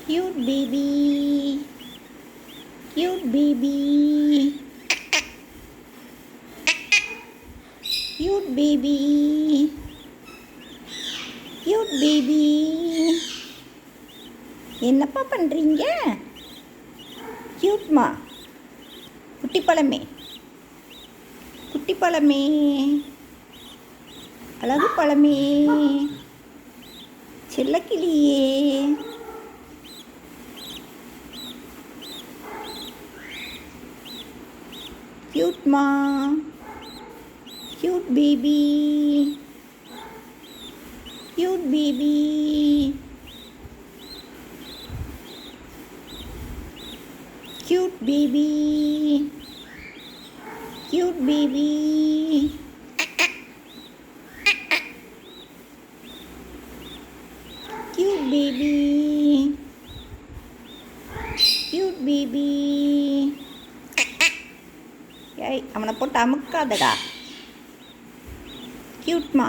Cute baby. Cute baby. Cute baby. Cute baby. என்னப்பா பண்ணுறீங்க? க்யூட்மா. குட்டி பழமே, குட்டி பழமே, அழகு பழமே, செல்லக்கிளியே. க்யூட்மா. Cute baby. Cute baby. Cute baby. Cute baby. Cute baby. Cute baby. ஏய், அவனை போட்டு அமுக்காதடா. Cute ma.